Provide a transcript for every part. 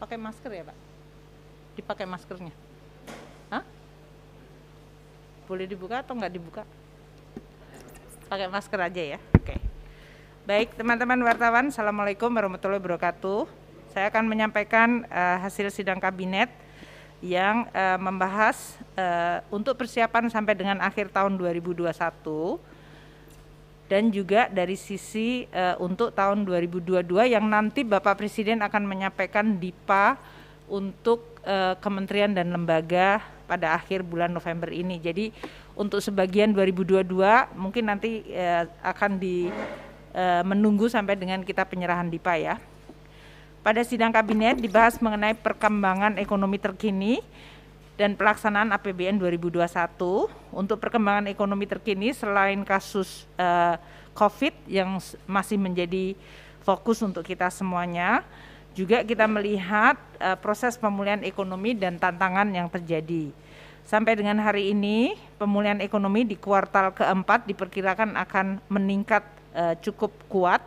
Pakai masker ya Pak? Dipakai maskernya? Hah? Boleh dibuka atau nggak dibuka? Pakai masker aja ya. Oke. Baik teman-teman wartawan, Assalamualaikum warahmatullahi wabarakatuh. Saya akan menyampaikan hasil sidang kabinet yang membahas untuk persiapan sampai dengan akhir tahun 2021 dan juga dari sisi untuk tahun 2022 yang nanti Bapak Presiden akan menyampaikan DIPA untuk kementerian dan lembaga pada akhir bulan November ini. Jadi untuk sebagian 2022 mungkin nanti akan menunggu sampai dengan kita penyerahan DIPA ya. Pada sidang kabinet dibahas mengenai perkembangan ekonomi terkini dan pelaksanaan APBN 2021. Untuk perkembangan ekonomi terkini selain kasus COVID yang masih menjadi fokus untuk kita semuanya, juga kita melihat proses pemulihan ekonomi dan tantangan yang terjadi. Sampai dengan hari ini, pemulihan ekonomi di kuartal keempat diperkirakan akan meningkat cukup kuat,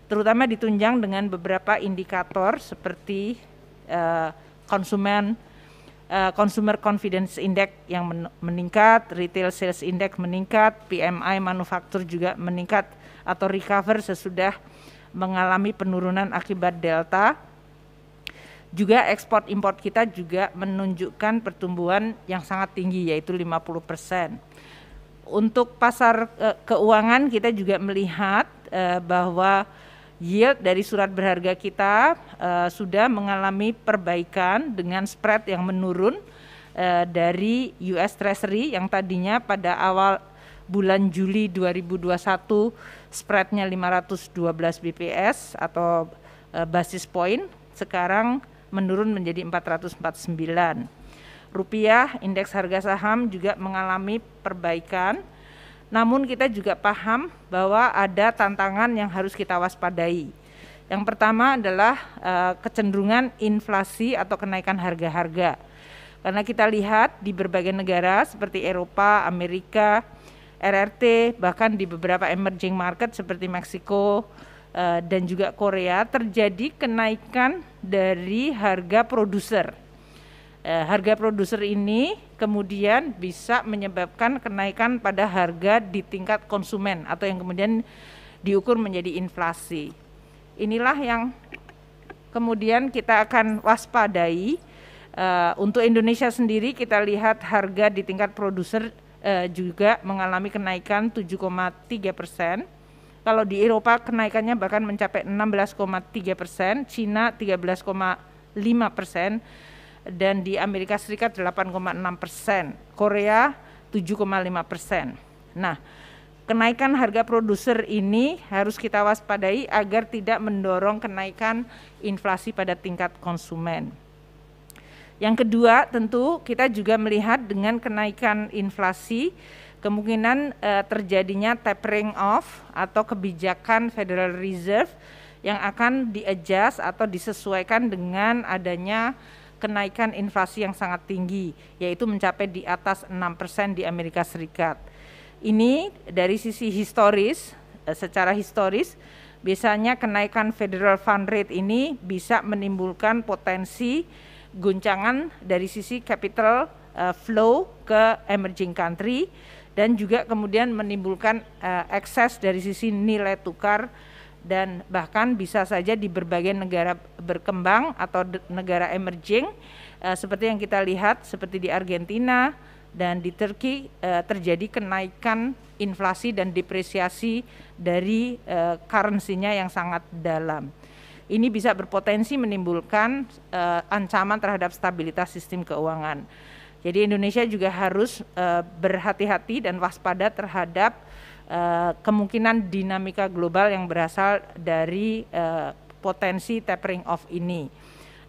terutama ditunjang dengan beberapa indikator seperti Consumer Confidence Index yang meningkat, Retail Sales Index meningkat, PMI manufaktur juga meningkat atau recover sesudah mengalami penurunan akibat Delta. Juga ekspor impor kita juga menunjukkan pertumbuhan yang sangat tinggi yaitu 50%. Untuk pasar keuangan kita juga melihat bahwa yield dari surat berharga kita sudah mengalami perbaikan dengan spread yang menurun dari US Treasury yang tadinya pada awal bulan Juli 2021 spreadnya 512 BPS atau basis point, sekarang menurun menjadi 449. Rupiah, indeks harga saham juga mengalami perbaikan. Namun kita juga paham bahwa ada tantangan yang harus kita waspadai. Yang pertama adalah kecenderungan inflasi atau kenaikan harga-harga. Karena kita lihat di berbagai negara seperti Eropa, Amerika, RRT, bahkan di beberapa emerging market seperti Meksiko dan juga Korea terjadi kenaikan dari harga produser. Harga produser ini kemudian bisa menyebabkan kenaikan pada harga di tingkat konsumen atau yang kemudian diukur menjadi inflasi. Inilah yang kemudian kita akan waspadai. Untuk Indonesia sendiri kita lihat harga di tingkat produser juga mengalami kenaikan 7,3%. Kalau di Eropa kenaikannya bahkan mencapai 16,3%, Cina 13,5%. Dan di Amerika Serikat 8,6%, Korea 7,5%. Nah, kenaikan harga produser ini harus kita waspadai agar tidak mendorong kenaikan inflasi pada tingkat konsumen. Yang kedua, tentu kita juga melihat dengan kenaikan inflasi, kemungkinan terjadinya tapering off atau kebijakan Federal Reserve yang akan di-adjust atau disesuaikan dengan adanya kenaikan inflasi yang sangat tinggi, yaitu mencapai di atas 6% di Amerika Serikat. Ini dari sisi historis, secara historis, biasanya kenaikan Federal Fund Rate ini bisa menimbulkan potensi guncangan dari sisi capital flow ke emerging country dan juga kemudian menimbulkan ekses dari sisi nilai tukar dan bahkan bisa saja di berbagai negara berkembang atau negara emerging seperti yang kita lihat seperti di Argentina dan di Turki terjadi kenaikan inflasi dan depresiasi dari currency-nya yang sangat dalam. Ini bisa berpotensi menimbulkan ancaman terhadap stabilitas sistem keuangan. Jadi Indonesia juga harus berhati-hati dan waspada terhadap kemungkinan dinamika global yang berasal dari potensi tapering off ini.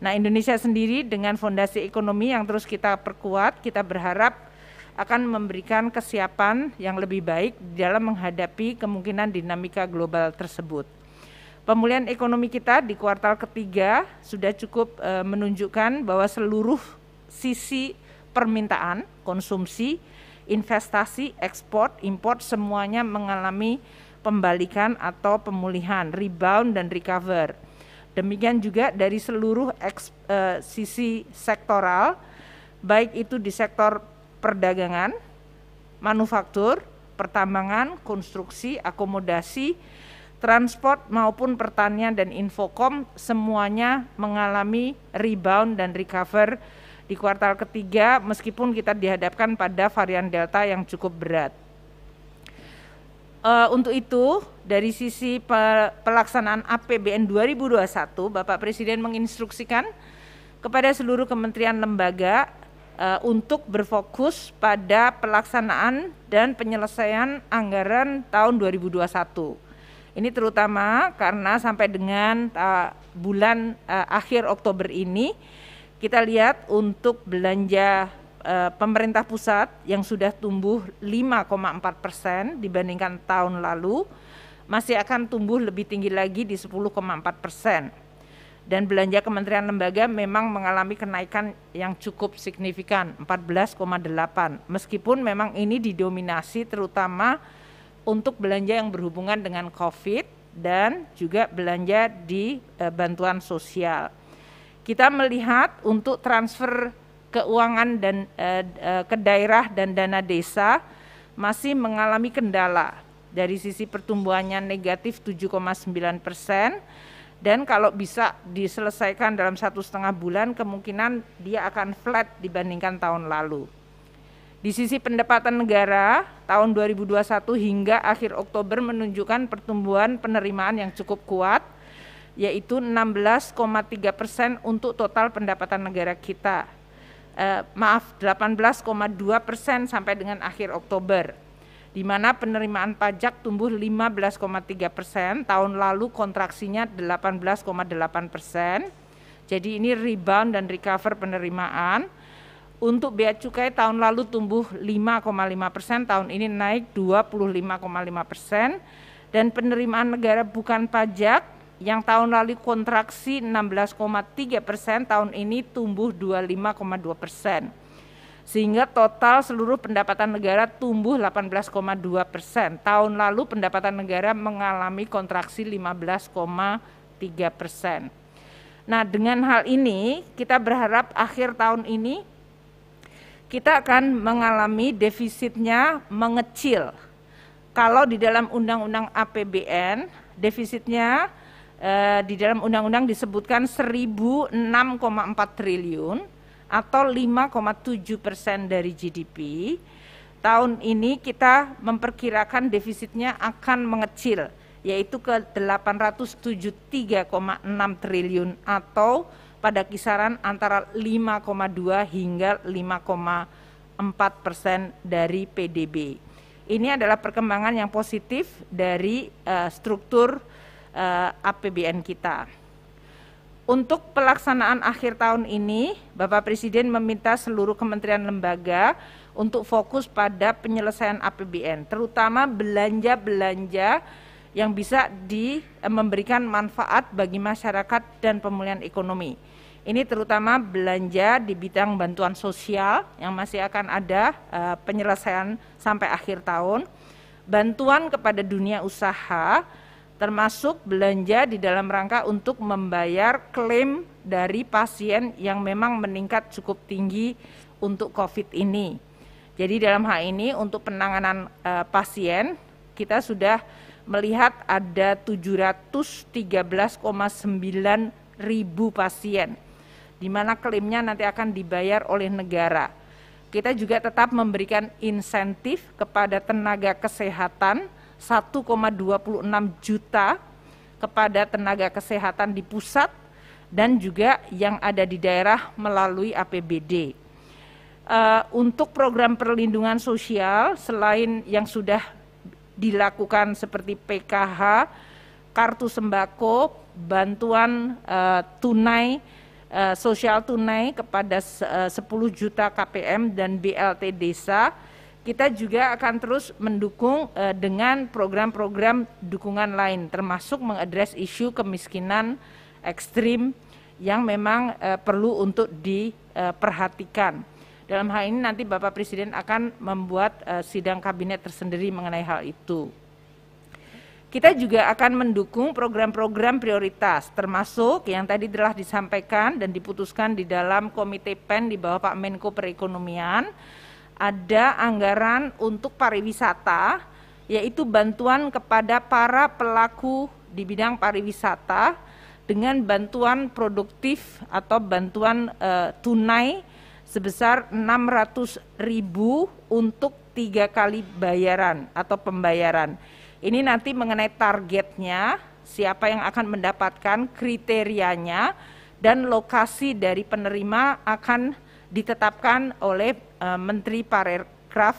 Nah, Indonesia sendiri dengan fondasi ekonomi yang terus kita perkuat, kita berharap akan memberikan kesiapan yang lebih baik dalam menghadapi kemungkinan dinamika global tersebut. Pemulihan ekonomi kita di kuartal ketiga sudah cukup menunjukkan bahwa seluruh sisi permintaan, konsumsi, investasi, ekspor, impor semuanya mengalami pembalikan atau pemulihan, rebound dan recover. Demikian juga dari seluruh sisi sektoral, baik itu di sektor perdagangan, manufaktur, pertambangan, konstruksi, akomodasi, transport maupun pertanian dan infokom, semuanya mengalami rebound dan recover di kuartal ketiga meskipun kita dihadapkan pada varian Delta yang cukup berat. Untuk itu, dari sisi pelaksanaan APBN 2021, Bapak Presiden menginstruksikan kepada seluruh kementerian lembaga untuk berfokus pada pelaksanaan dan penyelesaian anggaran tahun 2021. Ini terutama karena sampai dengan bulan akhir Oktober ini, kita lihat untuk belanja pemerintah pusat yang sudah tumbuh 5,4% dibandingkan tahun lalu, masih akan tumbuh lebih tinggi lagi di 10,4%. Dan belanja kementerian lembaga memang mengalami kenaikan yang cukup signifikan, 14,8%. Meskipun memang ini didominasi terutama untuk belanja yang berhubungan dengan COVID dan juga belanja di bantuan sosial. Kita melihat untuk transfer keuangan dan ke daerah dan dana desa masih mengalami kendala. Dari sisi pertumbuhannya negatif 7,9%, dan kalau bisa diselesaikan dalam 1,5 bulan, kemungkinan dia akan flat dibandingkan tahun lalu. Di sisi pendapatan negara, tahun 2021 hingga akhir Oktober menunjukkan pertumbuhan penerimaan yang cukup kuat, yaitu 16,3% untuk total pendapatan negara kita. 18,2% sampai dengan akhir Oktober, di mana penerimaan pajak tumbuh 15,3%, tahun lalu kontraksinya 18,8%. Jadi ini rebound dan recover penerimaan. Untuk bea cukai tahun lalu tumbuh 5,5%, tahun ini naik 25,5%, dan penerimaan negara bukan pajak yang tahun lalu kontraksi 16,3%, tahun ini tumbuh 25,2%. Sehingga total seluruh pendapatan negara tumbuh 18,2%. Tahun lalu pendapatan negara mengalami kontraksi 15,3%. Nah, dengan hal ini kita berharap akhir tahun ini kita akan mengalami defisitnya mengecil. Kalau di dalam Undang-Undang APBN, defisitnya di dalam undang-undang disebutkan 1.006,4 triliun atau 5,7% dari GDP. Tahun ini kita memperkirakan defisitnya akan mengecil, yaitu ke 873,6 triliun atau pada kisaran antara 5,2 hingga 5,4% dari PDB. Ini adalah perkembangan yang positif dari struktur APBN kita. Untuk pelaksanaan akhir tahun ini, Bapak Presiden meminta seluruh kementerian lembaga untuk fokus pada penyelesaian APBN, terutama belanja-belanja yang bisa memberikan manfaat bagi masyarakat dan pemulihan ekonomi. Ini terutama belanja di bidang bantuan sosial yang masih akan ada penyelesaian sampai akhir tahun, bantuan kepada dunia usaha, termasuk belanja di dalam rangka untuk membayar klaim dari pasien yang memang meningkat cukup tinggi untuk COVID ini. Jadi dalam hal ini untuk penanganan pasien, kita sudah melihat ada 713,9 ribu pasien, di mana klaimnya nanti akan dibayar oleh negara. Kita juga tetap memberikan insentif kepada tenaga kesehatan 1,26 juta kepada tenaga kesehatan di pusat dan juga yang ada di daerah melalui APBD. Untuk program perlindungan sosial selain yang sudah dilakukan seperti PKH, kartu sembako, bantuan tunai, sosial tunai kepada 10 juta KPM dan BLT desa, kita juga akan terus mendukung dengan program-program dukungan lain, termasuk mengadres isu kemiskinan ekstrim yang memang perlu untuk diperhatikan. Dalam hal ini nanti Bapak Presiden akan membuat sidang kabinet tersendiri mengenai hal itu. Kita juga akan mendukung program-program prioritas, termasuk yang tadi telah disampaikan dan diputuskan di dalam Komite PEN di bawah Pak Menko Perekonomian, ada anggaran untuk pariwisata, yaitu bantuan kepada para pelaku di bidang pariwisata dengan bantuan produktif atau bantuan tunai sebesar 600.000 untuk 3 kali bayaran atau pembayaran. Ini nanti mengenai targetnya, siapa yang akan mendapatkan, kriterianya, dan lokasi dari penerima akan ditetapkan oleh Menteri Parekraf,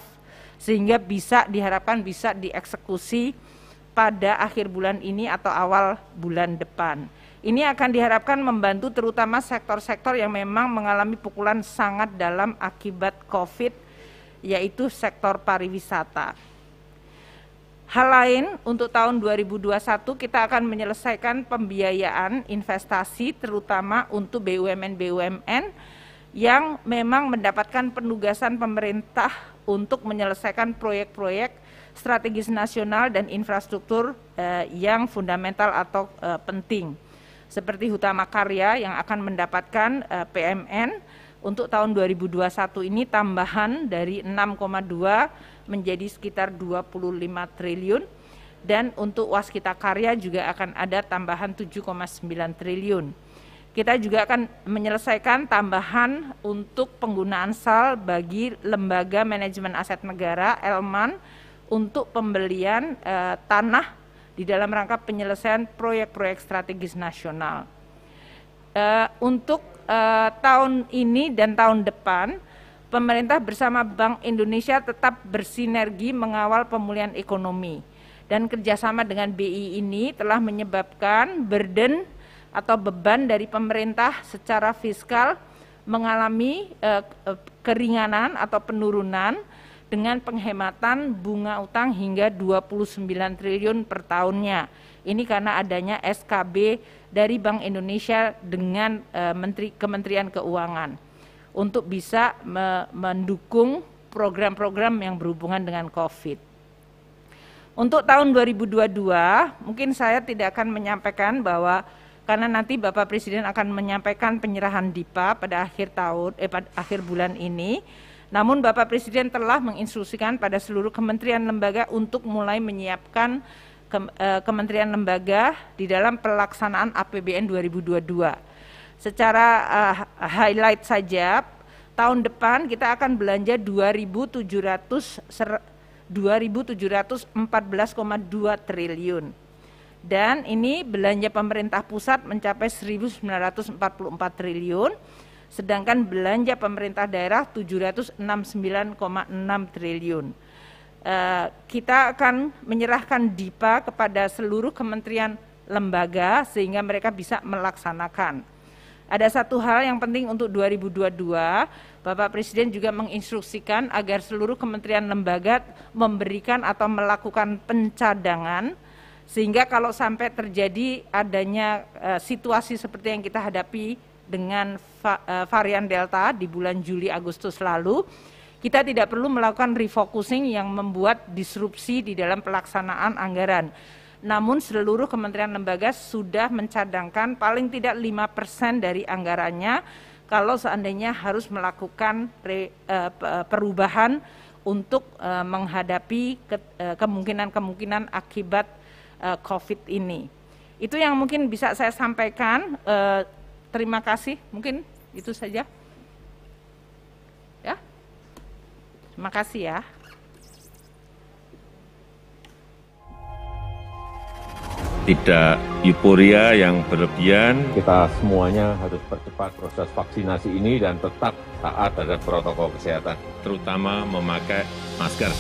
sehingga diharapkan bisa dieksekusi pada akhir bulan ini atau awal bulan depan. Ini akan diharapkan membantu terutama sektor-sektor yang memang mengalami pukulan sangat dalam akibat COVID, yaitu sektor pariwisata. Hal lain untuk tahun 2021 kita akan menyelesaikan pembiayaan investasi terutama untuk BUMN-BUMN yang memang mendapatkan penugasan pemerintah untuk menyelesaikan proyek-proyek strategis nasional dan infrastruktur yang fundamental atau penting. Seperti Hutama Karya yang akan mendapatkan PMN untuk tahun 2021 ini tambahan dari 6,2 menjadi sekitar 25 triliun, dan untuk Waskita Karya juga akan ada tambahan 7,9 triliun. Kita juga akan menyelesaikan tambahan untuk penggunaan SAL bagi Lembaga Manajemen Aset Negara (Elman) untuk pembelian tanah di dalam rangka penyelesaian proyek-proyek strategis nasional. Untuk tahun ini dan tahun depan, pemerintah bersama Bank Indonesia tetap bersinergi mengawal pemulihan ekonomi, dan kerjasama dengan BI ini telah menyebabkan burden atau beban dari pemerintah secara fiskal mengalami keringanan atau penurunan dengan penghematan bunga utang hingga 29 triliun per tahunnya. Ini karena adanya SKB dari Bank Indonesia dengan Kementerian Keuangan untuk bisa mendukung program-program yang berhubungan dengan COVID. Untuk tahun 2022, mungkin saya tidak akan menyampaikan bahwa karena nanti Bapak Presiden akan menyampaikan penyerahan DIPA pada pada akhir bulan ini. Namun Bapak Presiden telah menginstruksikan pada seluruh kementerian lembaga untuk mulai menyiapkan kementerian lembaga di dalam pelaksanaan APBN 2022. Secara highlight saja, tahun depan kita akan belanja 2.714,2 triliun. Dan ini belanja pemerintah pusat mencapai 1.944 triliun, sedangkan belanja pemerintah daerah 769,6 triliun. Kita akan menyerahkan DIPA kepada seluruh kementerian lembaga sehingga mereka bisa melaksanakan. Ada satu hal yang penting untuk 2022, Bapak Presiden juga menginstruksikan agar seluruh kementerian lembaga memberikan atau melakukan pencadangan, sehingga kalau sampai terjadi adanya situasi seperti yang kita hadapi dengan varian Delta di bulan Juli Agustus lalu, kita tidak perlu melakukan refocusing yang membuat disrupsi di dalam pelaksanaan anggaran. Namun seluruh kementerian lembaga sudah mencadangkan paling tidak 5% dari anggarannya kalau seandainya harus melakukan perubahan untuk menghadapi kemungkinan-kemungkinan akibat COVID ini. Itu yang mungkin bisa saya sampaikan. Terima kasih, mungkin itu saja. Ya, terima kasih ya. Tidak euforia yang berlebihan. Kita semuanya harus percepat proses vaksinasi ini dan tetap taat terhadap protokol kesehatan. Terutama memakai masker.